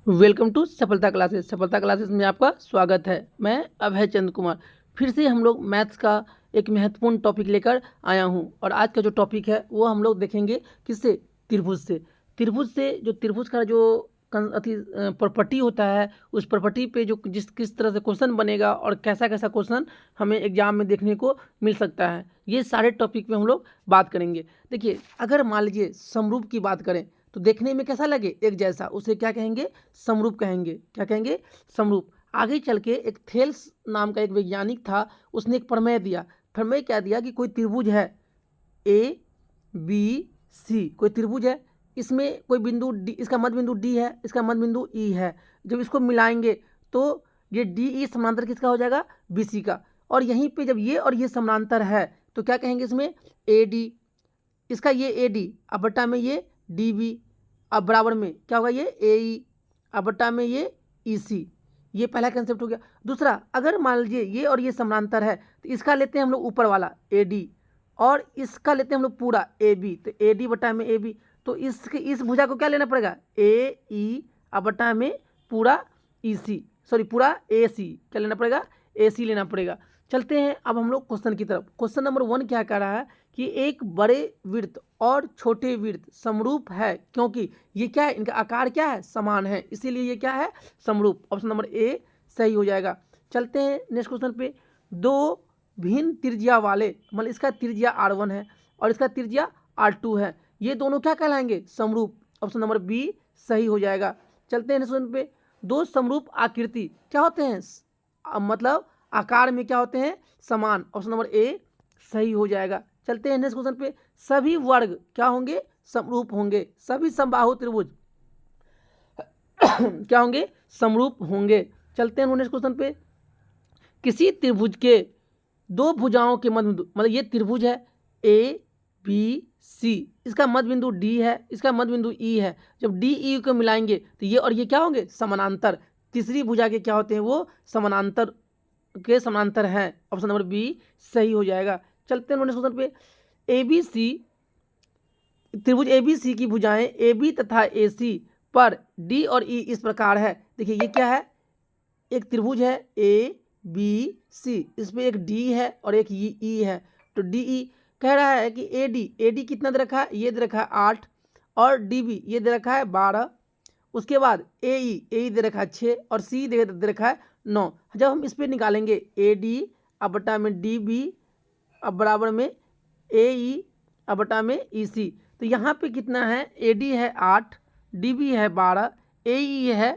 Welcome to सफलता classes. सफलता classes में आपका स्वागत है। मैं अभय चंद्र कुमार फिर से हम लोग मैथ्स का एक महत्वपूर्ण टॉपिक लेकर आया हूं। और आज का जो टॉपिक है वो हम लोग देखेंगे किससे, त्रिभुज से। त्रिभुज से जो त्रिभुज का जो प्रॉपर्टी होता है, उस प्रॉपर्टी पे जो किस तरह से क्वेश्चन बनेगा और कैसा कैसा क्वेश्चन हमें एग्जाम में देखने को मिल सकता है, ये सारे टॉपिक पे हम लोग बात करेंगे। देखिए, अगर मान लीजिए समरूप की बात करें तो देखने में कैसा लगे, एक जैसा, उसे क्या कहेंगे, समरूप कहेंगे। क्या कहेंगे, समरूप। आगे चल के एक थेल्स नाम का एक वैज्ञानिक था, उसने एक प्रमेय दिया। प्रमेय क्या दिया कि कोई त्रिभुज है ए बी सी, कोई त्रिभुज है, इसमें कोई बिंदु डी, इसका मध्य बिंदु डी है, इसका मध्य बिंदु ई है। जब इसको मिलाएंगे तो ये डी ई समानांतर किसका हो जाएगा, बी सी का। और यहीं पे जब ये और ये समानांतर है तो क्या कहेंगे, इसमें ए डी, इसका ये ए डी अब बट्टा में ये डी बी, अब बराबर में क्या होगा, ये ए ई, अब बट्टा में ये ई सी। ये पहला कंसेप्ट हो गया। दूसरा, अगर मान लीजिए ये और ये समानांतर है तो इसका लेते हैं हम लोग ऊपर वाला ए डी, और इसका लेते हैं हम लोग पूरा ए बी, तो ए डी बटा में ए बी। तो इसके इस भुजा को क्या लेना पड़ेगा, ए ई, अब बटा में पूरा ई सी, सॉरी पूरा ए सी, क्या लेना पड़ेगा, ए सी लेना पड़ेगा। चलते हैं अब हम लोग क्वेश्चन की तरफ। क्वेश्चन नंबर 1 क्या कह रहा है कि एक बड़े वृत्त और छोटे वृत्त समरूप है, क्योंकि ये क्या है, इनका आकार क्या है, समान है, इसीलिए ये क्या है, समरूप। ऑप्शन नंबर ए सही हो जाएगा। चलते हैं नेक्स्ट क्वेश्चन पे। दो भिन्न त्रिज्या वाले, मतलब इसका त्रिज्या r1 है और इसका त्रिज्या r2 है, ये दोनों क्या कहलाएंगे, समरूप। ऑप्शन नंबर बी सही हो जाएगा। चलते हैं नेक्स्ट क्वेश्चन पे। दो समरूप आकृति क्या होते हैं, मतलब आकार में क्या होते हैं, समान। ऑप्शन नंबर ए सही हो जाएगा। चलते हैं नेक्स्ट क्वेश्चन पे। सभी वर्ग क्या होंगे, समरूप होंगे। सभी समबाहु त्रिभुज क्या होंगे, समरूप होंगे। चलते हैं नेक्स्ट क्वेश्चन पे। किसी त्रिभुज के दो भुजाओं के मध्य बिंदु, मतलब ये त्रिभुज है ए बी सी, इसका मध्य बिंदु डी है, इसका मध्य बिंदु ई है। जब डी ई को मिलाएंगे तो ये और ये क्या होंगे, समानांतर। तीसरी भुजा के क्या होते हैं, वो समानांतर के समानांतर हैं। ऑप्शन नंबर बी सही हो जाएगा। चलते हैं नेक्स्ट क्वेश्चन पे। ए बी सी, त्रिभुज ए बी सी की भुजाएं ए बी तथा ए सी पर डी और ई इस प्रकार है। देखिए ये क्या है, एक त्रिभुज है ए बी सी, इसमें एक डी है और एक ई है। तो डी ई कह रहा है कि ए डी कितना दे रखा है, ये दे रखा है 8, और डी बी ये दे रखा है 12। उसके बाद ए ई दे रखा है 6 और सी दे रखा है 9। जब हम इस पर निकालेंगे ए डी अब बटा में डी बी अब बराबर में ए ई अब बटा में ई सी, तो यहाँ पे कितना है, ए डी है 8, डी बी है 12, ए ई है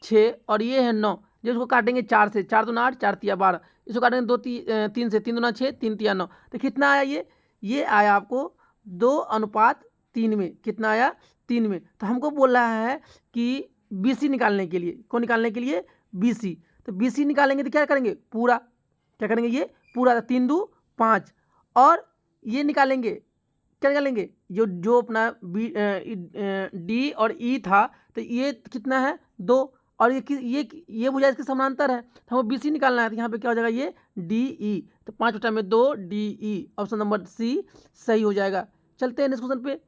6 और ये है 9। जब इसको काटेंगे 4 से, 4 दूना 8, 4 तिया 12, इसको काटेंगे 3 से, 3 दूना 6, 3 तिया 9, तो कितना आया, ये आया आपको 2:3 में। कितना आया, 3 में। तो हमको बोल रहा है कि बी सी निकालने के लिए, कौन निकालने के लिए, बी सी। तो बी सी निकालेंगे तो क्या करेंगे, पूरा, क्या करेंगे, ये पूरा, 3 दूँ 5, और ये निकालेंगे, क्या निकालेंगे, जो अपना बी डी और ई था, तो ये कितना है 2, और ये भुजा इसके समानांतर है, तो हमें बी सी निकालना है। तो यहाँ पे क्या हो जाएगा, ये डी ई, तो 5/2 D E. Option number C सही हो जाएगा। चलते हैं नेक्स्ट क्वेश्चन पे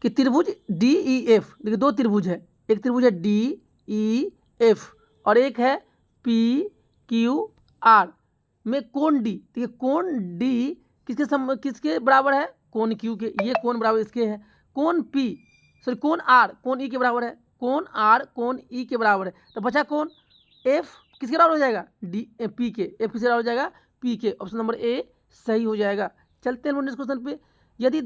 कि त्रिभुज डी ई एफ, देखिए दो त्रिभुज है, एक त्रिभुज है डी ई एफ और एक है पी क्यू आर में कोण डी। देखिए कोण डी किसके बराबर है, कोण क्यू के, ये कोण बराबर इसके है। कोण पी, सॉरी कोण आर कोण ई के बराबर है, कोण आर कोण ई के बराबर है। तो बचा कोण एफ किसके बराबर हो जाएगा, डी पी के, एफ किसके बराबर हो जाएगा, पी के। ऑप्शन नंबर ए सही हो जाएगा। चलते हैं नेक्स्ट क्वेश्चन पे। यदि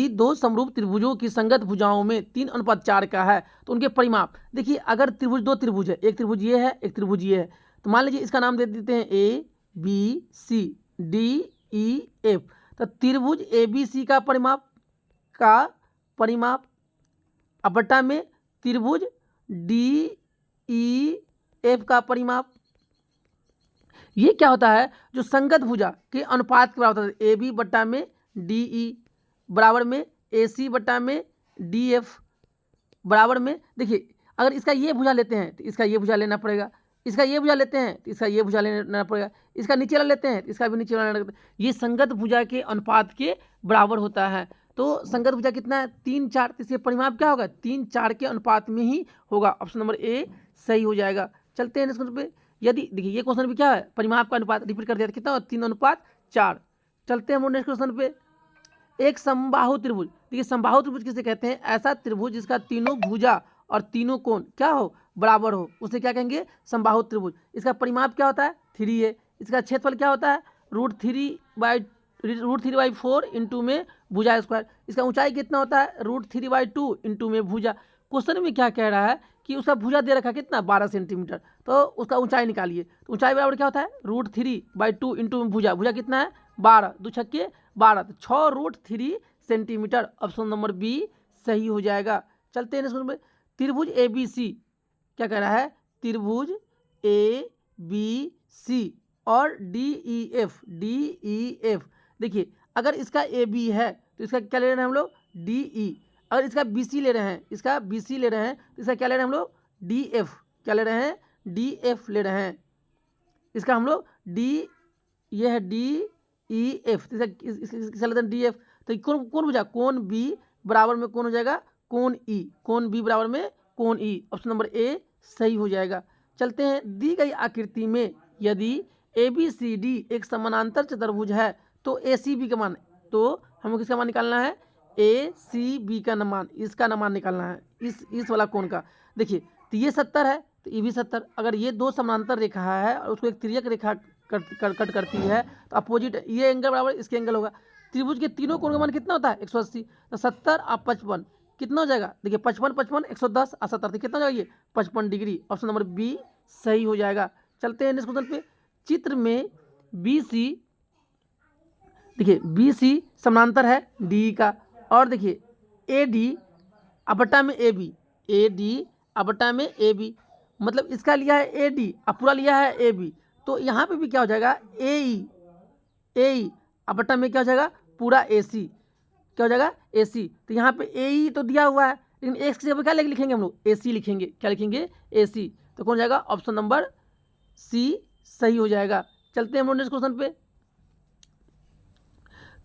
दो समरूप त्रिभुजों की संगत भुजाओं में 3:4 का है तो उनके परिमाप। देखिए अगर दो त्रिभुज है, एक त्रिभुज ये है, एक त्रिभुज ये है, तो मान लीजिए इसका नाम दे देते हैं A B C D E F. तो त्रिभुज ए बी सी का परिमाप अब बट्टा में त्रिभुज डी ई एफ का परिमाप। ये क्या होता है, जो संगत भुजा के अनुपात के बराबर होता है। ए बी बट्टा में डी ई बराबर में ए सी बट्टा में डी एफ बराबर में, देखिए अगर इसका ये भुजा लेते हैं तो इसका ये भुजा लेना पड़ेगा, इसका ये भुजा लेते हैं तो इसका ये भुजा लेना पड़ेगा, इसका नीचे वाला लेते हैं तो इसका भी नीचे वाला लेना पड़ेगा। ये संगत भुजा के अनुपात के बराबर होता है। तो संगत भुजा कितना है 3 4, तो इसके परिमाप क्या होगा 3 4 के अनुपात में ही होगा। ऑप्शन नंबर ए सही हो जाएगा। चलते हैं नेक्स्ट क्वेश्चन पे। यदि देखिए ये क्वेश्चन भी क्या है परिमाप का अनुपात रिपीट कर दिया कितना 3:4। चलते हैं हम नेक्स्ट क्वेश्चन पे। एक समबाहु त्रिभुज, देखिए समबाहु त्रिभुज किसे कहते हैं, ऐसा त्रिभुज जिसका तीनों भुजा और तीनों कोण क्या हो बराबर हो, उसे क्या कहेंगे समबाहु त्रिभुज। इसका परिमाप क्या होता है 3 है। इसका क्षेत्रफल क्या होता है √3/4 इंटू में भुजा स्क्वायर। इसका ऊंचाई कितना होता है √3/2 इंटू में भुजा। क्वेश्चन में क्या कह रहा है कि उसका भुजा दे रखा है कितना 12 सेंटीमीटर, तो उसका ऊंचाई निकालिए। तो ऊंचाई बराबर क्या होता है √3/2 इंटू में भुजा, भुजा कितना है 12, 2 छक्के 12, तो 6√3 सेंटीमीटर। ऑप्शन नंबर बी सही हो जाएगा। चलते हैं इसमें त्रिभुज ए बी सी क्या कह रहा है त्रिभुज ए बी सी और डी ई एफ। देखिए अगर इसका ए बी है तो इसका क्या ले रहे हैं हम लोग डी ई। अगर इसका बी सी ले रहे हैं तो इसका क्या ले रहे हैं हम लोग डी एफ। क्या ले रहे हैं डी एफ ले रहे हैं। इसका हम लोग डी ये है डी ई एफ, इसका लेते हैं डी एफ। तो कौन भुजा कोण बी बराबर में कौन हो जाएगा कोण ई, कोण बी बराबर में कोण ई। ऑप्शन नंबर ए सही हो जाएगा। चलते हैं दी गई आकृति में यदि ए बी सी डी एक समानांतर चतुर्भुज है तो ए सी बी का मान, तो हमें किसका मान निकालना है ए सी बी का मान, इसका मान निकालना है इस वाला कोण का। देखिए तो ये 70 है तो ये भी 70। अगर ये दो समानांतर रेखा है और उसको एक तिर्यक रेखा कट करती है तो अपोजिट ये एंगल बराबर इसके एंगल होगा। त्रिभुज के तीनों कोण का मान कितना होता है 180, तो 70 और 55 कितना हो जाएगा देखिए 55 55 110 और 70 तो कितना हो जाएगा ये 55 डिग्री। ऑप्शन नंबर बी सही हो जाएगा। चलते हैं नेक्स्ट क्वेश्चन पे। चित्र में बी सी, देखिए बी सी समानांतर है डी का, और देखिए ए डी अपटा में ए बी, ए डी अपटा में ए बी, मतलब इसका लिया है ए डी और पूरा लिया है ए बी। तो यहाँ पे भी क्या हो जाएगा ए ई अपटा में क्या हो जाएगा पूरा ए सी, क्या हो जाएगा ए सी। तो यहाँ पे ए ई तो दिया हुआ है लेकिन एक्स की जगह क्या लिखेंगे हम लोग ए सी लिखेंगे। क्या लिखेंगे ए सी, तो कौन जाएगा ऑप्शन नंबर सी सही हो जाएगा। चलते हैं हम लोग नेक्स्ट क्वेश्चन पे।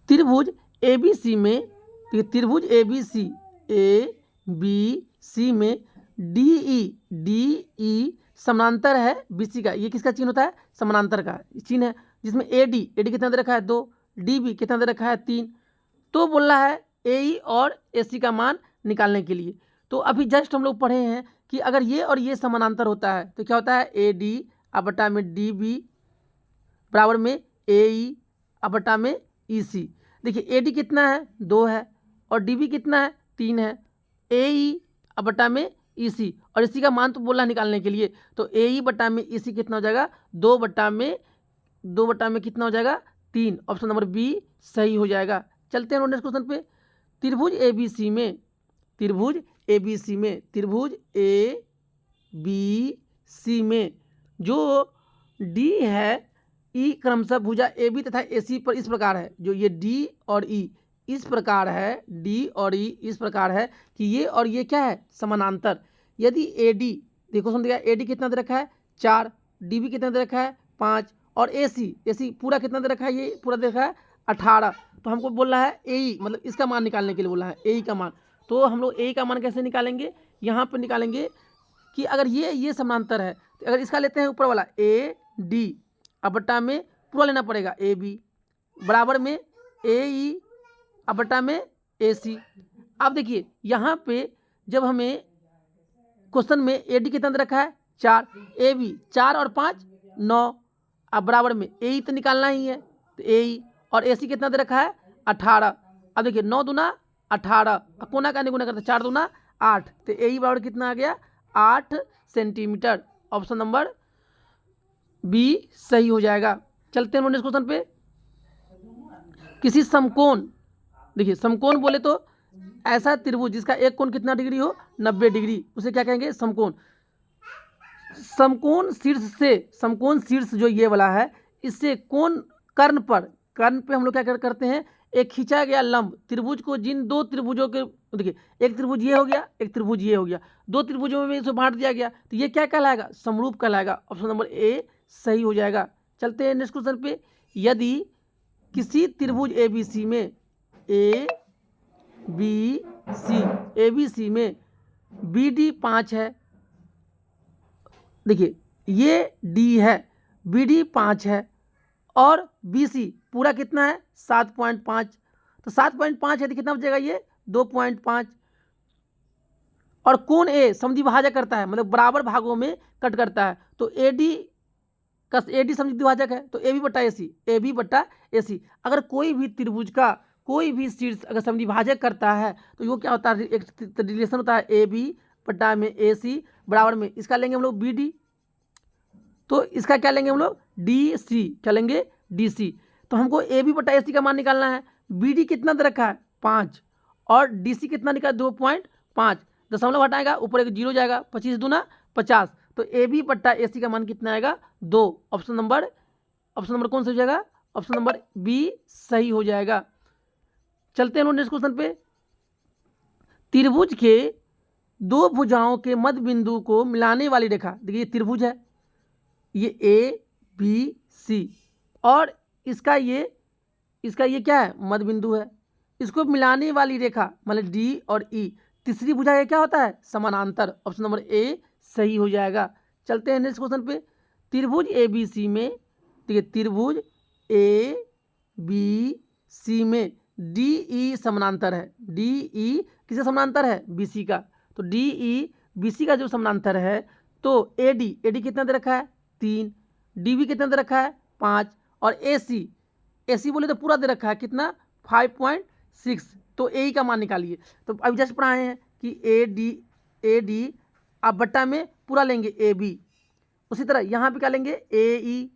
त्रिभुज ए बी सी में, त्रिभुज ए बी सी में डी ई समानांतर है बी सी का। ये किसका चिन्ह होता है समानांतर का चिन्ह है, जिसमें ए डी कितना दे रखा है 2, डी बी कितना दे रखा है 3। तो बोल रहा है ए ई और ए सी का मान निकालने के लिए। तो अभी जस्ट हम लोग पढ़े हैं कि अगर ये और ये समानांतर होता है तो क्या होता है ए डी अपटा में डी बी बराबर में ए ई अपटा में ई सी। देखिए ए डी कितना है 2 है और डी बी कितना है 3 है, ए ई अपटा में ई सी, और इसी का मान तो बोला निकालने के लिए। तो ए ई बटा में ई सी कितना हो जाएगा 2 बटा में कितना हो जाएगा 3। ऑप्शन नंबर बी सही हो जाएगा। चलते हैं नेक्स्ट क्वेश्चन पे। त्रिभुज ए बी सी में जो डी है ई क्रमशः भुजा ए बी तथा ए सी पर इस प्रकार है। जो ये डी और ई इस प्रकार है, डी और ई इस प्रकार है कि ये और ये क्या है समानांतर। यदि ए डी देखो समझ गया ए डी कितना दे रखा है 4, डी बी कितना दे रखा है 5 और ए सी पूरा कितना दे रखा है ये पूरा दे रखा है 18। तो हमको बोल रहा है ए ई, मतलब इसका मान निकालने के लिए बोला है ए ई का मान। तो हम लोग ए ई का मान कैसे निकालेंगे, यहाँ पर निकालेंगे कि अगर ये समानांतर है तो अगर इसका लेते हैं ऊपर वाला ए डी अपटा में पूरा लेना पड़ेगा ए बी बराबर में ए ई अपटा में ए सी। अब देखिए यहाँ पे जब हमें क्वेश्चन में ए डी कितना दे रखा है 4, ए बी 4 और 5 9, अब बराबर में ए ई तो निकालना ही है तो ए ई और ए सी कितना दे रखा है 18। अब देखिए 9 दूना 18, कोना का निगुना करते 4 दूना 8, तो ए ई बराबर कितना आ गया 8 सेंटीमीटर। ऑप्शन नंबर बी सही हो जाएगा। चलते हैं नेक्स्ट क्वेश्चन पे। किसी समकोण, देखिए समकोण बोले तो ऐसा त्रिभुज जिसका एक कोण कितना डिग्री हो 90 डिग्री, उसे क्या कहेंगे समकोण। समकोण शीर्ष जो ये वाला है इससे कोण कर्ण पे हम लोग क्या करते हैं एक खींचा गया लंब त्रिभुज को जिन दो त्रिभुजों के, देखिए एक त्रिभुज ये हो गया एक त्रिभुज ये हो गया, दो त्रिभुजों में इसे बांट दिया गया तो ये क्या कहलाएगा समरूप कहलाएगा। ऑप्शन नंबर ए सही हो जाएगा। चलते हैं नेक्स्ट क्वेश्चन पे। यदि किसी त्रिभुज ए बी सी में ए बी सी, ए बी सी में बी डी 5 है, देखिए ये डी है, बी डी 5 है और बी सी पूरा कितना है 7.5, तो 7.5 है तो कितना बचेगा ये 2.5। और कोण ए समद्विभाजक करता है, मतलब बराबर भागों में कट करता है, तो ए डी समद्विभाजक है, तो ए बी बट्टा ए सी, ए बी बट्टा ए सी। अगर कोई भी त्रिभुज का कोई भी शीर्ष अगर समद्विभाजक करता है तो वो क्या होता है, एक रिलेशन होता है ए बी बट्टा में ए सी बराबर में, इसका लेंगे हम लोग बी डी, तो इसका क्या लेंगे हम लोग डी सी, क्या लेंगे डी सी। तो हमको ए बी बट्टा ए सी का मान निकालना है, बी डी कितना दे रखा है 5 और डी सी कितना निकाला 2.5, दशमलव हटाएगा ऊपर एक जीरो जाएगा, 25 दूना 50, तो ए बी बट्टा ए सी का मान कितना आएगा 2। ऑप्शन नंबर कौन सा हो जाएगा, ऑप्शन नंबर बी सही हो जाएगा। चलते हैं नेक्स्ट क्वेश्चन पे। त्रिभुज के दो भुजाओं के मध्य बिंदु को मिलाने वाली रेखा, देखिए त्रिभुज है, ये ए बी सी और इसका ये क्या है मध्य बिंदु है, इसको मिलाने वाली रेखा मतलब डी और ई, तीसरी भुजा ये क्या होता है समानांतर, ऑप्शन नंबर ए सही हो जाएगा। चलते हैं नेक्स्ट क्वेश्चन पे। त्रिभुज ए बी सी में, देखिए त्रिभुज ए बी सी में डी ई समानांतर है, डी ई किसका समानांतर है बी सी का, तो डी ई बी सी का जो समानांतर है, तो ए डी कितना दे रखा है 3, डी बी कितना दे रखा है 5 और ए सी बोले तो पूरा दे रखा है कितना 5.6, तो ए का मान निकालिए। तो अभी जस्ट पढ़ाए हैं कि ए डी आप बट्टा में पूरा लेंगे ए बी, उसी तरह यहाँ पे क्या लेंगे ए ई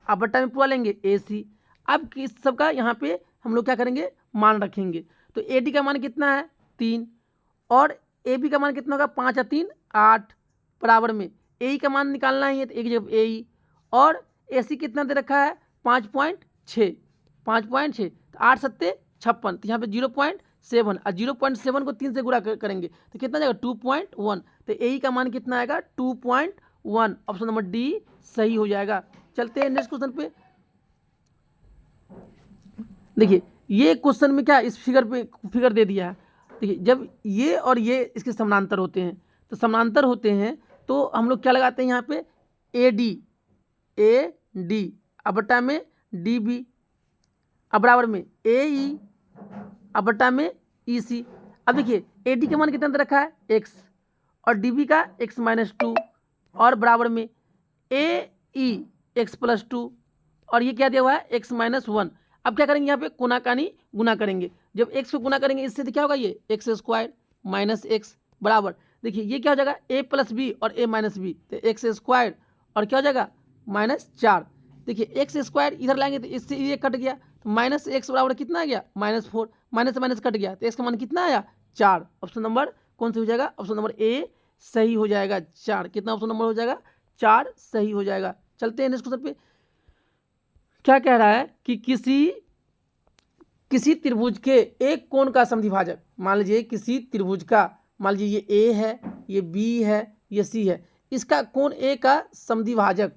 आप बट्टा में पूरा लेंगे ए सी। अब किस सबका यहाँ पे हम लोग क्या करेंगे मान रखेंगे, तो ए डी का मान कितना है 3 और ए बी का मान कितना होगा 5 और 3 8 बराबर में ए ई का मान निकालना ही है, तो एक जगह ए ई और ए सी कितना दे रखा है 5.6, तो 8 सत्ते 56, तो यहाँ पे 0.7 और 0.7 को 3 से गुणा करेंगे तो कितना जाएगा 2.1, तो ए ई का मान कितना आएगा 2.1, ऑप्शन नंबर डी सही हो जाएगा। चलते हैं नेक्स्ट क्वेश्चन पे। देखिए ये क्वेश्चन में क्या इस फिगर दे दिया है, देखिए जब ये और ये इसके समानांतर होते हैं, तो समानांतर होते हैं तो हम लोग क्या लगाते हैं यहाँ पे ए डी अब बट्टा में डी बी अब बराबर में ए ई अब बट्टा में ई सी। अब देखिए ए डी का मान कितना दे रखा है x और डी बी का x-2 और बराबर में ए ई x+2 और ये क्या दिया हुआ है x-1। अब क्या करेंगे यहाँ पे कोनाकानी गुना करेंगे, जब x को गुना करेंगे इससे तो क्या होगा ये x² माइनस x बराबर, देखिए ये क्या हो जाएगा a प्लस बी और a माइनस बी, तो x² और क्या हो जाएगा -4। देखिए x² इधर लाएंगे तो इससे ये कट गया, तो माइनस एक्स बराबर कितना आ गया -4, माइनस से माइनस कट गया तो x का मान कितना आया 4। ऑप्शन नंबर कौन सा हो जाएगा, ऑप्शन नंबर ए सही हो जाएगा 4। कितना ऑप्शन नंबर हो जाएगा 4 सही हो जाएगा। चलते हैं नेक्स्ट क्वेश्चन पे। क्या कह रहा है कि किसी त्रिभुज के एक कोण का समद्विभाजक, मान लीजिए किसी त्रिभुज का, मान लीजिए ये ए है, ये बी है, ये सी है, इसका कोण ए का समद्विभाजक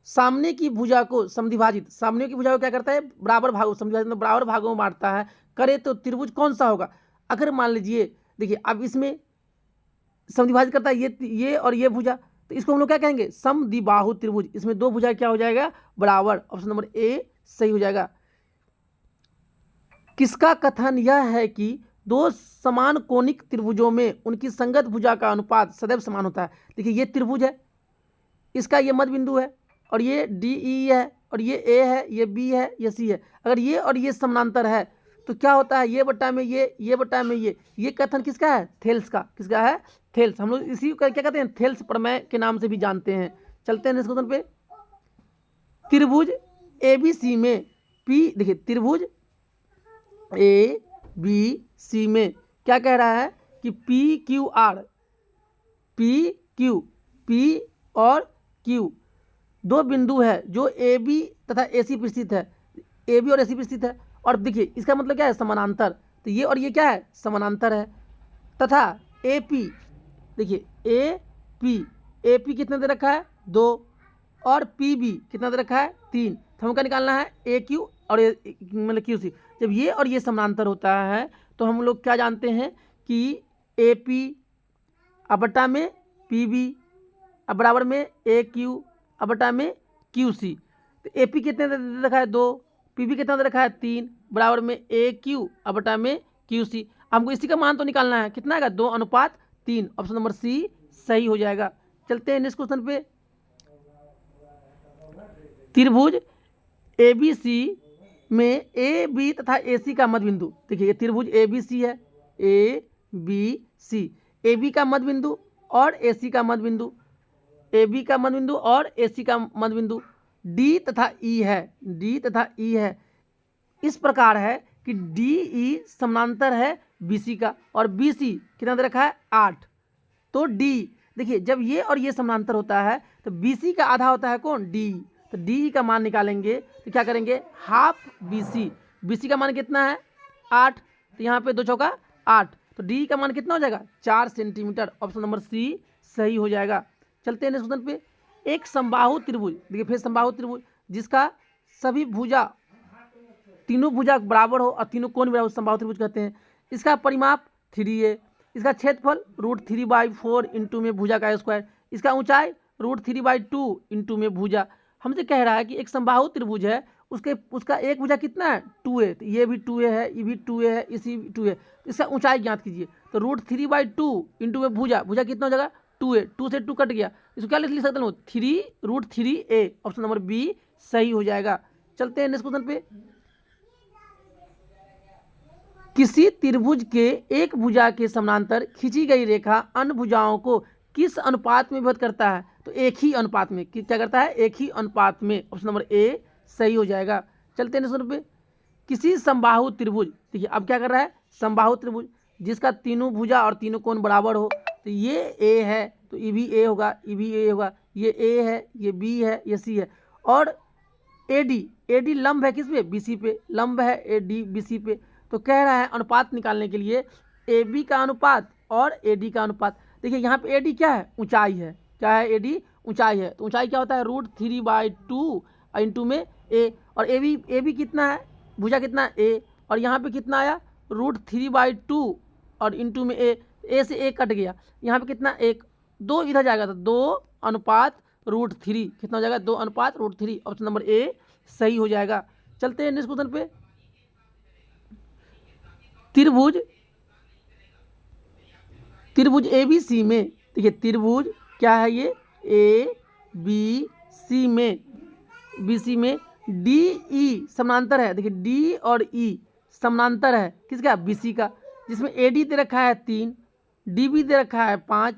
सामने की भुजा को समद्विभाजित, सामने की भुजा को क्या करता है बराबर भागों, समद्विभाजित में बराबर भागों में बांटता है, करे तो त्रिभुज कौन सा होगा। अगर मान लीजिए देखिए अब इसमें समद्विभाजित करता है ये और ये भुजा, तो इसको हम लोग क्या कहेंगे समद्विबाहु त्रिभुज, इसमें दो भुजा क्या हो जाएगा बराबर, ऑप्शन नंबर ए सही हो जाएगा। किसका कथन यह है कि दो समान कोणिक त्रिभुजों में उनकी संगत भुजा का अनुपात सदैव समान होता है। देखिए ये त्रिभुज है, इसका ये मध्य बिंदु है और ये डी ई है और ये ए है, ये बी है, ये सी है। अगर ये और ये समानांतर है तो क्या होता है ये बट्टा में ये बट्टा में ये कथन किसका है थेल्स का, किसका है थेल्स। हम लोग इसी को क्या कहते हैं थेल्स प्रमेय के नाम से भी जानते हैं। चलते हैं नेक्स्ट क्वेश्चन पे। त्रिभुज ए बी सी में पी, देखिए त्रिभुज ए बी सी में क्या कह रहा है कि पी क्यू आर, पी और क्यू दो बिंदु है जो ए बी तथा ए सी पर स्थित है, ए बी और ए सी पर स्थित है। और देखिए इसका मतलब क्या है समानांतर, तो ये और ये क्या है समानांतर है। तथा ए पी, देखिए ए पी कितना दे रखा है 2 और पी बी कितना दे रखा है 3। तो हमको निकालना है ए क्यू और मतलब क्यू सी। जब ये और ये समानांतर होता है तो हम लोग क्या जानते हैं कि ए पी अब बटा में पी बी अब बराबर में ए क्यू अब बटा में क्यू सी। तो ए पी कितने दे रखा है 2, पी बी कितना दे रखा है 3 बराबर में ए क्यू अब बटा में क्यू सी। हमको इसी का मान तो निकालना है, कितना आएगा 2:3। ऑप्शन नंबर सी सही हो जाएगा। चलते हैं नेक्स्ट क्वेश्चन पे। त्रिभुज ए बी सी में ए बी तथा ए सी का मध्य बिंदु, देखिए ये त्रिभुज ए बी सी है, ए बी सी, ए बी का मध्य बिंदु और ए सी का मध्य बिंदु, ए बी का मध्य बिंदु और ए सी का मध्य बिंदु डी तथा ई है, डी तथा ई है। इस प्रकार है कि डी ई समानांतर है बी सी का और बी सी कितना दे रखा है 8। तो डी देखिए जब ये और ये समानांतर होता है तो बी सी का आधा होता है कौन डी, तो डी का मान निकालेंगे तो क्या करेंगे हाफ बी सी का मान कितना है 8, तो यहाँ पे 2 चौका 8, तो डी का मान कितना हो जाएगा 4 सेंटीमीटर। ऑप्शन नंबर सी सही हो जाएगा। चलते हैं नेक्स्ट क्वेश्चन पे। एक समबाहु त्रिभुज, देखिए फिर समबाहु त्रिभुज जिसका सभी भुजा तीनों भुजा बराबर हो और तीनों कोण बराबर समबाहु त्रिभुज कहते हैं। इसका परिमाप 3a, इसका क्षेत्रफल √3/4 इंटू में भुजा का स्क्वायर, इसका ऊंचाई √3/2 इंटू में भुजा। हमसे कह रहा है कि एक समबाहु त्रिभुज है, उसका एक भुजा कितना है 2a, तो ये भी 2a है, ये भी 2a है, इसी 2a, इसका ऊंचाई ज्ञात कीजिए। तो √3/2 इंटू में भुजा कितना हो जाएगा 2a, 2 से 2 कट गया, इसको क्या लिख सकते हो 3√3a। ऑप्शन नंबर बी सही हो जाएगा। चलते हैं नेक्स्ट क्वेश्चन पे। किसी त्रिभुज के एक भुजा के समानांतर खींची गई रेखा अन्य भुजाओं को किस अनुपात में विभक्त करता है, तो एक ही अनुपात में, क्या करता है एक ही अनुपात में। ऑप्शन नंबर ए सही हो जाएगा। चलते हैं नेक्स्ट पे। किसी समबाहु त्रिभुज, देखिए अब क्या कर रहा है समबाहु त्रिभुज जिसका तीनों भुजा और तीनों कोण बराबर हो, तो ये ए है तो ये भी ए होगा, ये भी ए होगा, ये ए है, ये बी है, ये सी है, और एडी लंब है किस पे बीसी पे, लंब है एडी बीसी पे। तो कह रहा है अनुपात निकालने के लिए ए बी का अनुपात और ए डी का अनुपात। देखिए यहाँ पे ए डी क्या है ऊंचाई है, क्या है ए डी ऊंचाई है, तो ऊंचाई क्या होता है √3/2 इंटू में ए, और ए बी कितना है भुजा कितना है ए, और यहाँ पे कितना आया √3/2 और इंटू में ए से ए कट गया, यहाँ पे कितना 1, 2 इधर जाएगा तो 2:√3 कितना हो जाएगा 2:√3। ऑप्शन नंबर ए सही हो जाएगा। चलते हैं नेक्स्ट क्वेश्चन पे। त्रिभुज ए बी सी में, देखिए त्रिभुज क्या है ये ए बी सी में डी ई समानांतर है, देखिए डी और ई समानांतर है किसका बी सी का, जिसमें ए डी दे रखा है 3, डी बी दे रखा है 5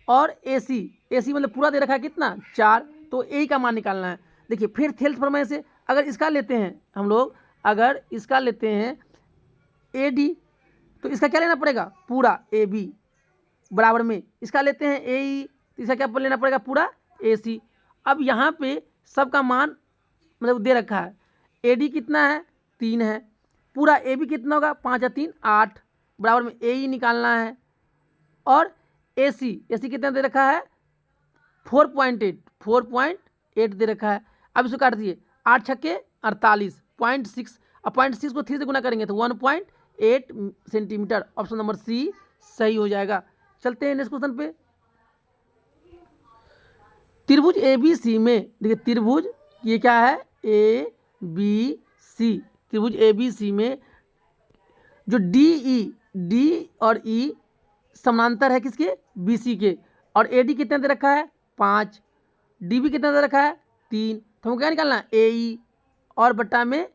और ए सी मतलब पूरा दे रखा है कितना 4, तो ए का मान निकालना है। देखिए फिर थेल्स प्रमेय से अगर इसका लेते हैं हम लोग, अगर इसका लेते हैं ए डी तो इसका क्या लेना पड़ेगा पूरा ए बी बराबर में, इसका लेते हैं ए ई तो इसका क्या लेना पड़ेगा पूरा ए सी। अब यहाँ पे सबका मान मतलब दे रखा है, ए डी कितना है 3 है, पूरा ए बी कितना होगा 5 या 3 8 बराबर में ए ई निकालना है, और ए सी कितना दे रखा है 4.8 दे रखा है। अब इसको काट दिए 8 छक्के 48 0.6, अब 0.6 को 3 से गुना करेंगे तो 1.8 सेंटीमीटर। ऑप्शन नंबर सी सही हो जाएगा। चलते हैं नेक्स्ट क्वेश्चन पे। त्रिभुज ए बी सी में, देखिए त्रिभुज ये क्या है ए बी सी, त्रिभुज ए बी सी में जो डी और ई समानांतर है किसके बी सी के, और ए डी कितना दे रखा है 5, डी बी कितना दे रखा है 3, तो हमको क्या निकालना है ए ई और बट्टा में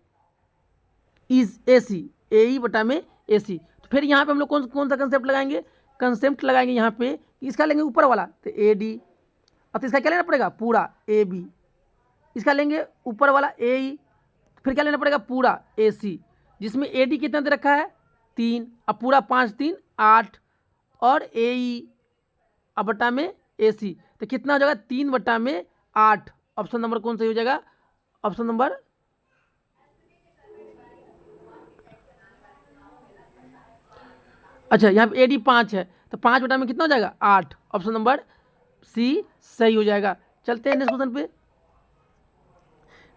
ए सी, ए ई बटा में ए सी। तो फिर यहाँ पे हम लोग कौन सा कंसेप्ट लगाएंगे, कंसेप्ट लगाएंगे यहाँ पे इसका लेंगे ऊपर वाला तो ए डी, अब तो इसका क्या लेना पड़ेगा पूरा ए बी, इसका लेंगे ऊपर वाला ए ई, फिर क्या लेना पड़ेगा पूरा ए सी, जिसमें ए डी कितना दे रखा है 3, अब पूरा 5 3 8 और ए ई अब बटा में ए सी, तो कितना हो जाएगा 3/8। ऑप्शन नंबर कौन सही हो जाएगा, ऑप्शन नंबर अच्छा यहाँ पे ए डी 5 है तो 5 बटा में कितना हो जाएगा 8। ऑप्शन नंबर सी सही हो जाएगा। चलते हैं नेक्स्ट क्वेश्चन पे।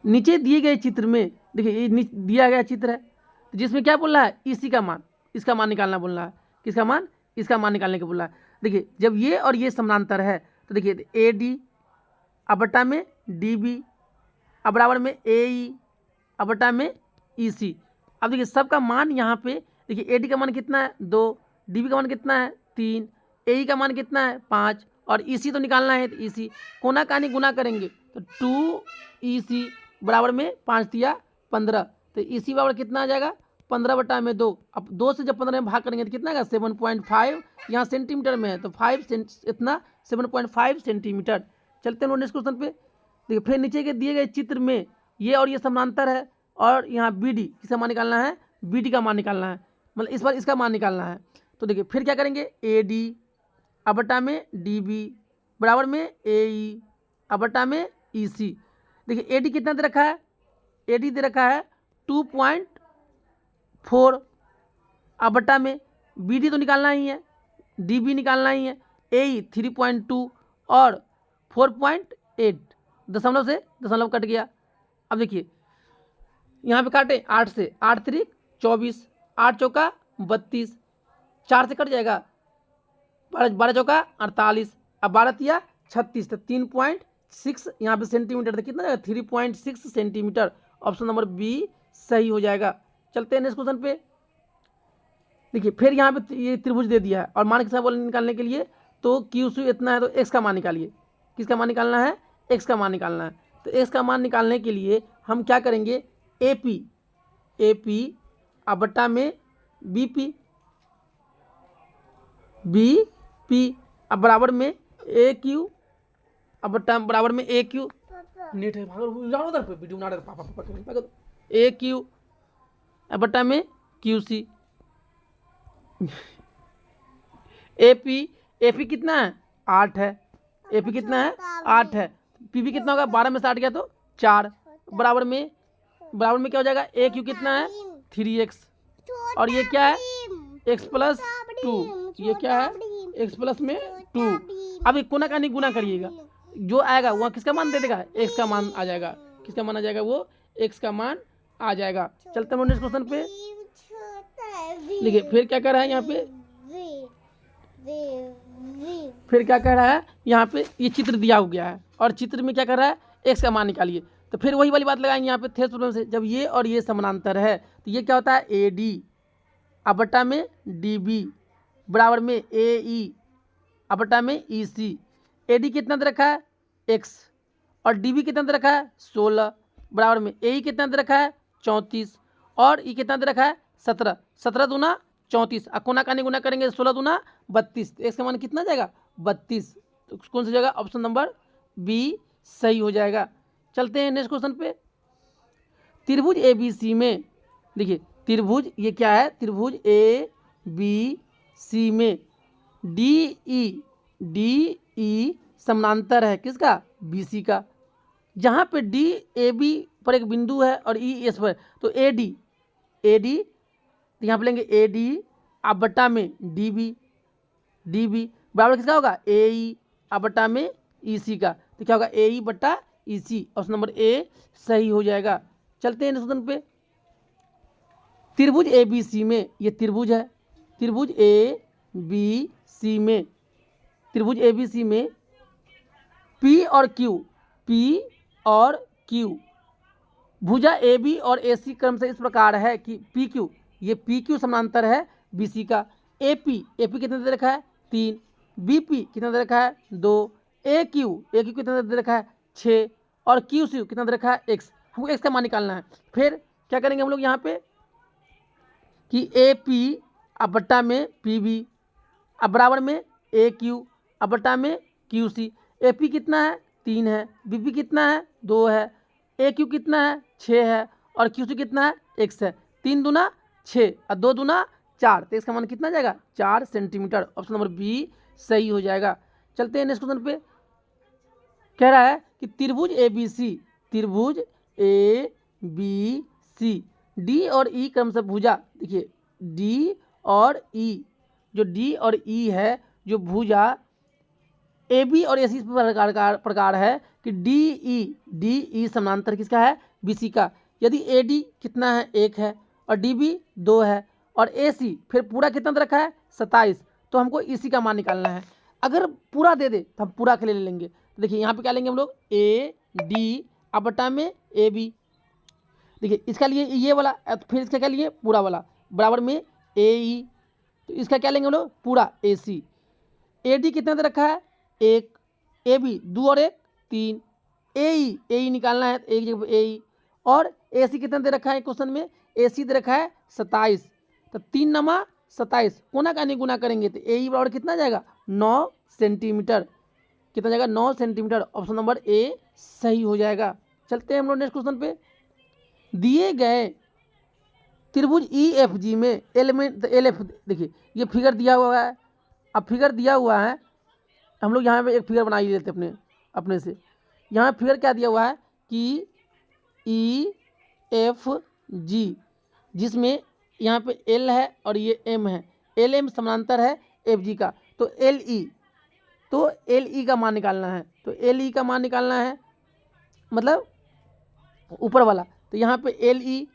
नीचे दिए गए चित्र में, देखिए ये दिया गया चित्र है तो जिसमें क्या बोल रहा है इसी का मान, इसका मान निकालना बोल रहा है। किसका मान? इसका मान निकालने को बोल रहा है। देखिए जब ये और ये समानांतर है तो देखिए ए डी अब बटा में डी बी अब बराबर में ए ई अब बटा में ई सी। अब देखिए सबका मान यहाँ पे देखिए ए डी का मान कितना है 2, डी बी का मान कितना है 3, ए ई का मान कितना है 5 और ई सी तो निकालना है। तो ई सी कोना कानी गुना करेंगे तो 2 ई सी बराबर में 5 दिया 15, तो ई सी बराबर कितना आ जाएगा 15 बटा में 2। अब 2 से जब 15 में भाग करेंगे तो कितना आएगा 7.5, यहाँ सेंटीमीटर में है तो 7.5 सेंटीमीटर। चलते हैं नेक्स्ट क्वेश्चन पे। देखिए फिर नीचे के दिए गए चित्र में ये और ये समानांतर है और यहाँ बी डी किसका मान निकालना है? बी डी का मान निकालना है, मतलब इस बार इसका मान निकालना है। तो देखिए फिर क्या करेंगे ए डी अब बटा में डी बी बराबर में ए ई अब बटा में ई सी। देखिए ए डी कितना दे रखा है? ए डी दे रखा है 2.4 अब बटा में बी डी तो निकालना ही है, डी बी निकालना ही है, ए ई 3.2 और 4.8 दशमलव से दशमलव कट गया। अब देखिए यहाँ पे काटे 8 से, 8 3 24, 8 चौका 32, 4 से कट जाएगा 12 चौका 48, अब 12 तिया 36, तो 3.6 यहाँ पे सेंटीमीटर तो कितना जाएगा 3.6 सेंटीमीटर। ऑप्शन नंबर बी सही हो जाएगा। चलते हैं नेक्स्ट क्वेश्चन पे। देखिए फिर यहाँ पे ये त्रिभुज दे दिया है और मान किसका बोल निकालने के लिए तो क्यू सी इतना है तो एक्स का मान निकालिए। किसका मान निकालना है? एक्स का मान निकालना है। तो एक्स का मान निकालने के लिए हम क्या करेंगे ए पी अब बट्टा में बी पी अब बराबर में ए क्यू अब बट्टा बराबर में ए क्यू नेट है जाओ उधर पे वीडियो बना रहे पापा पापा ए क्यू अब बट्टा में क्यू सी। ए पी कितना है 8 है, ए पी कितना है 8 है, पी बी कितना होगा 12 में से 8 गया तो 4 बराबर में क्या हो जाएगा ए क्यू कितना है 3x और ये क्या है x प्लस 2, ये क्या है x प्लस में 2। अब एक कोना का नहीं गुना करिएगा, जो आएगा वह किसका मान दे देगा x का मान आ जाएगा। किसका मान आ जाएगा? वो x का मान आ जाएगा। चलते हैं नेक्स्ट क्वेश्चन पे। देखिए फिर क्या कह रहा है यहाँ पे, फिर क्या कह रहा है यहाँ पे ये चित्र दिया हो गया है और चित्र में क्या कर रहा है x का मान निकालिए। तो फिर वही वाली बात लगाएंगे यहाँ पे थेस प्रॉब्लम से। जब ये और ये समानांतर है तो ये क्या होता है ए डी अब बट्टा में डी बी बराबर में ए ई अब बट्टा में ई सी। ए डी कितना दे रखा है x और डी बी कितना दे रखा है 16 बराबर में ए ई कितना दे रखा है 34 और ई कितना दे रखा है 17, 17 दूना 34 कोना कानी गुना करेंगे 16 दूना 32, तो इसका मान कितना जाएगा 32। तो कौन सा जाएगा? ऑप्शन नंबर बी सही हो जाएगा। चलते हैं नेक्स्ट क्वेश्चन पे। त्रिभुज ए बी सी में देखिए त्रिभुज ये क्या है त्रिभुज ए बी सी में डी ई समानांतर है किसका? बी सी का। जहाँ पे डी ए बी पर एक बिंदु है और ई एस पर, तो ए डी यहाँ पर लेंगे ए डी अब बट्टा में डी बी बराबर किसका होगा ए ई अब बट्टा में ई सी का। तो क्या होगा ए ई बट्टा ई सी। ऑप्शन नंबर ए सही हो जाएगा। चलते हैं क्वेश्चन पे। त्रिभुज ए बी सी में ये त्रिभुज है, त्रिभुज ए बी सी में पी और क्यू भुजा ए बी और ए सी क्रम से इस प्रकार है कि पी क्यू ये पी क्यू समानांतर है बी सी का। ए पी कितना दे रखा है 3, बी पी कितना दे रखा है 2, ए क्यू कितना दे रखा है 6 और क्यू सी कितना दे रखा है x। हमको x का मान निकालना है। फिर क्या करेंगे हम लोग यहाँ पे कि ए पी अब बट्टा में पी बी अब बराबर में ए क्यू अब बट्टा में क्यू सी। ए पी कितना है 3 है, बी पी कितना है 2 है, ए क्यू कितना है 6 है और क्यू सी कितना है x है। 3 दूना 6 और 2 दूना 4, तो इसका मान कितना जाएगा 4 सेंटीमीटर। ऑप्शन नंबर बी सही हो जाएगा। चलते हैं नेक्स्ट क्वेश्चन पे। कह रहा है कि त्रिभुज ए बी सी डी और ई क्रम से भुजा। देखिए डी और ई, जो डी और ई है जो भुजा ए बी और ए सी प्रकार है कि डी ई समानांतर किसका है बी सी का। यदि ए डी कितना है 1 है और डी बी 2 है और AC फिर पूरा कितना दे रखा है 27, तो हमको इसी का मान निकालना है। अगर पूरा दे दे तो हम पूरा के लिए ले लेंगे। तो देखिए यहाँ पे क्या लेंगे हम लोग AD अब बटा में AB। देखिए इसका लिए ये वाला, फिर इसका क्या लिए पूरा वाला बराबर में AE, तो इसका क्या लेंगे हम लोग पूरा AC। AD कितना दे रखा है 1, AB 2 और 1 3, AE निकालना है एक जगह AE, और AC कितना दे रखा है क्वेश्चन में AC दे रखा है 27, तो 3 नमा 27 कोना का गुना करेंगे तो AE बराबर कितना जाएगा 9 सेंटीमीटर। कितना जाएगा 9 सेंटीमीटर। ऑप्शन नंबर A सही हो जाएगा। चलते हैं हम लोग नेक्स्ट क्वेश्चन पे। दिए गए त्रिभुज EFG में एलिमेंट LF, देखिए ये फिगर दिया हुआ है। अब फिगर दिया हुआ है, हम लोग यहाँ पे एक फिगर बना ही लेते अपने से। यहाँ फिगर क्या दिया हुआ है कि EFG, जिसमें यहाँ पे L है और ये M है, LM समानांतर है FG का, तो LE का मान निकालना है। तो LE का मान निकालना है मतलब ऊपर वाला, तो यहाँ पे LE,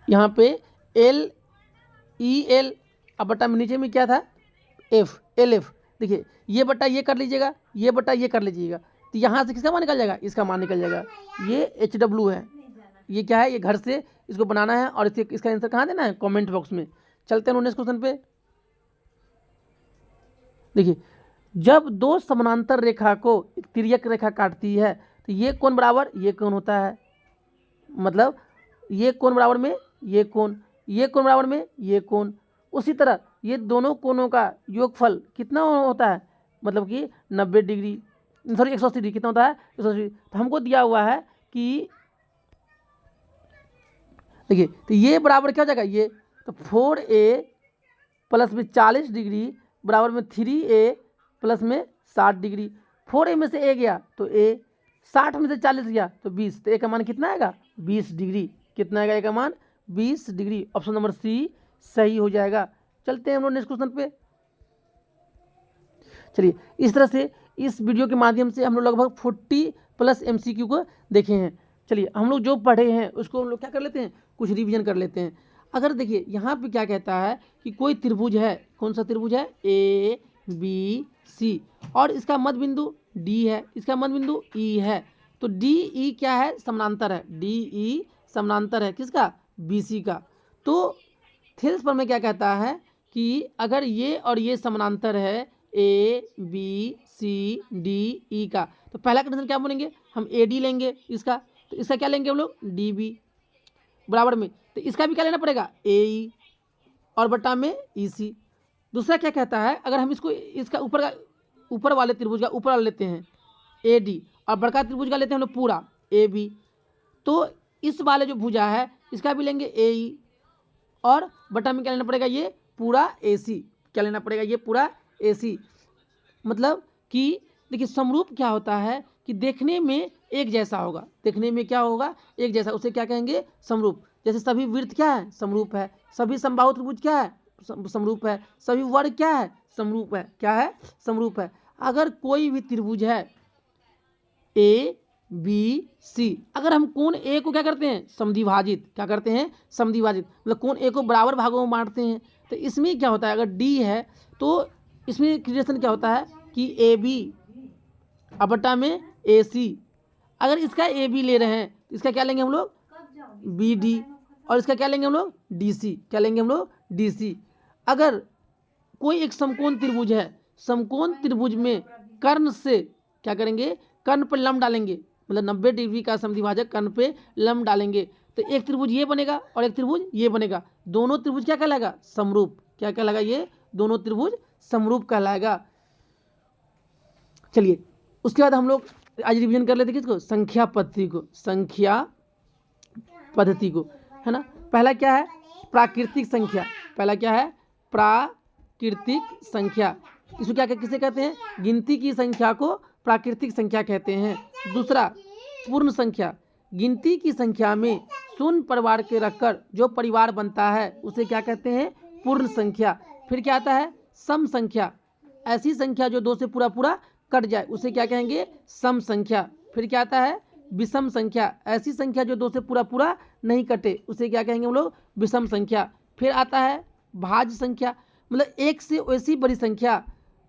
यहाँ पे LEL, अब बटा में नीचे में क्या था LF। देखिए ये बटा ये कर लीजिएगा, ये बटा ये कर लीजिएगा, तो यहाँ से किसका मान निकल जाएगा इसका मान निकल जाएगा। ये HW है, ये क्या है ये घर से इसको बनाना है, और इसका आंसर कहाँ देना है कमेंट बॉक्स में। चलते हैं नेक्स्ट क्वेश्चन पे। देखिए जब दो समानांतर रेखा को तिर्यक रेखा काटती है तो ये कोण बराबर ये कोण होता है, मतलब ये कोण बराबर में ये कोण, ये कोण बराबर में ये कोण। उसी तरह ये दोनों कोणों का योगफल कितना होता है, मतलब कि 90 डिग्री, सॉरी 180 डिग्री कितना होता है 180 डिग्री। तो हमको दिया हुआ है कि देखिए तो ये बराबर क्या हो जाएगा ये, तो 4A प्लस में 40 डिग्री बराबर में 3A प्लस में 60 डिग्री। 4A में से A गया तो A, 60 में से 40 गया तो 20, तो A का मान कितना आएगा 20 डिग्री। कितना आएगा A का मान 20 डिग्री। ऑप्शन नंबर C सही हो जाएगा। चलते हैं हम लोग नेक्स्ट क्वेश्चन पे। चलिए इस तरह से इस वीडियो के माध्यम से हम लोग लगभग 40+ MCQ को देखे हैं। चलिए हम लोग जो पढ़े हैं उसको हम लोग क्या कर लेते हैं कुछ रिवीजन कर लेते हैं। अगर देखिए यहाँ पे क्या कहता है कि कोई त्रिभुज है, कौन सा त्रिभुज है ABC, और इसका मध्य बिंदु D है, इसका मध्य बिंदु E है, तो DE क्या है समानांतर है, DE समानांतर है किसका BC का। तो थेल्स पर में क्या कहता है कि अगर ये और ये समानांतर है ABCDE का, तो पहला कंडीशन क्या बोलेंगे हम AD लेंगे इसका, तो इसका क्या लेंगे हम लोग DB बराबर में, तो इसका भी क्या लेना पड़ेगा AE और बटा में EC। दूसरा क्या कहता है अगर हम इसको इसका ऊपर वाले त्रिभुज का ऊपर वाला लेते हैं AD और बड़का त्रिभुज का लेते हैं हम लोग पूरा AB, तो इस वाले जो भुजा है इसका भी लेंगे AE और बटा में क्या लेना पड़ेगा ये पूरा AC, क्या लेना पड़ेगा ये पूरा AC। मतलब कि देखिए समरूप क्या होता है कि देखने में एक जैसा होगा, देखने में क्या होगा एक जैसा, उसे क्या कहेंगे समरूप। जैसे सभी वृत्त क्या है समरूप है, सभी समबाहु त्रिभुज क्या है समरूप है, सभी वर्ग क्या है समरूप है, क्या है समरूप है। अगर कोई भी त्रिभुज है ABC, अगर हम कोण A को क्या करते हैं समद्विभाजित, क्या करते हैं समद्विभाजित, मतलब कोण A को बराबर भागों में बांटते हैं, तो इसमें क्या होता है अगर D है तो इसमें क्रिएशन क्या होता है कि AB बटा में AC। अगर इसका AB ले रहे हैं तो इसका क्या लेंगे हम लोग BD, और इसका क्या लेंगे हम लोग DC, क्या लेंगे हम लोग DC। अगर कोई एक समकोण त्रिभुज है, समकोण त्रिभुज में कर्ण से क्या करेंगे कर्ण पर लंब डालेंगे, मतलब 90 डिग्री का समद्विभाजक कर्ण पे लंब डालेंगे, तो एक त्रिभुज ये बनेगा और एक त्रिभुज ये बनेगा, दोनों त्रिभुज क्या कहलाएगा समरूप, क्या कहलाएगा ये दोनों त्रिभुज समरूप कहलाएगा। चलिए उसके बाद हम लोग आज रिवीजन कर लेते किसको संख्या पद्धति को, संख्या पद्धति को, है ना। पहला क्या है प्राकृतिक संख्या, पहला क्या है प्राकृतिक संख्या, इसको क्या किसे कहते हैं गिनती की संख्या को प्राकृतिक संख्या कहते हैं। दूसरा पूर्ण संख्या, गिनती की संख्या में शून्य परिवार के रखकर जो परिवार बनता है उसे क्या कहते हैं पूर्ण संख्या। फिर क्या आता है सम संख्या, ऐसी संख्या जो 2 से पूरा पूरा कट जाए उसे क्या कहेंगे सम संख्या। फिर क्या आता है विषम संख्या, ऐसी संख्या जो 2 से पूरा पूरा नहीं कटे उसे क्या कहेंगे हम लोग विषम संख्या। फिर आता है भाज्य संख्या, मतलब एक से वैसी बड़ी संख्या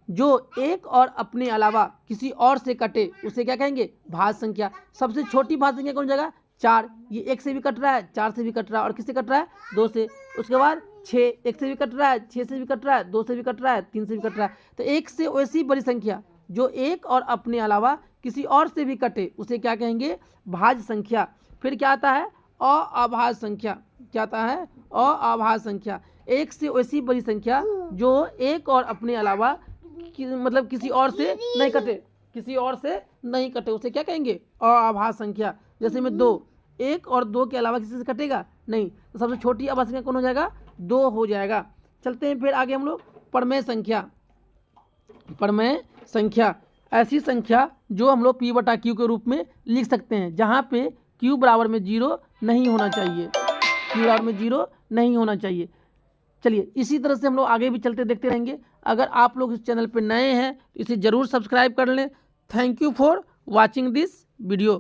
जो एक और अपने अलावा किसी और से कटे उसे क्या कहेंगे, भाज्य संख्या। सबसे छोटी भाज्य संख्या कौन जाएगा, 4। ये 1 से भी कट रहा है, 4 से भी कट रहा है, और किससे कट रहा है, 2 से। उसके बाद 6, 1 से भी कट रहा है, 6 से भी कट रहा है, 2 से भी कट रहा है, 3 से भी कट रहा है। तो एक से वैसी बड़ी संख्या जो एक और अपने अलावा किसी और से भी कटे उसे क्या कहेंगे, भाज्य संख्या। फिर क्या आता है, अभाज्य संख्या। क्या आता है, अभाज्य संख्या। एक से वैसी बड़ी संख्या जो एक और अपने अलावा मतलब किसी और से नहीं कटे, किसी और से नहीं कटे उसे क्या कहेंगे, अभाज्य संख्या। जैसे में 2, 1 और 2 के अलावा किसी से कटेगा नहीं, तो सबसे छोटी अभाज्य संख्या कौन हो जाएगा, 2 हो जाएगा। चलते हैं फिर आगे हम लोग, परमेय संख्या। परमेय संख्या ऐसी संख्या जो हम लोग p/q के रूप में लिख सकते हैं, जहाँ पे q बराबर में 0 नहीं होना चाहिए, q बराबर में 0 नहीं होना चाहिए। चलिए इसी तरह से हम लोग आगे भी चलते देखते रहेंगे। अगर आप लोग इस चैनल पर नए हैं तो इसे ज़रूर सब्सक्राइब कर लें। Thank you for watching this video.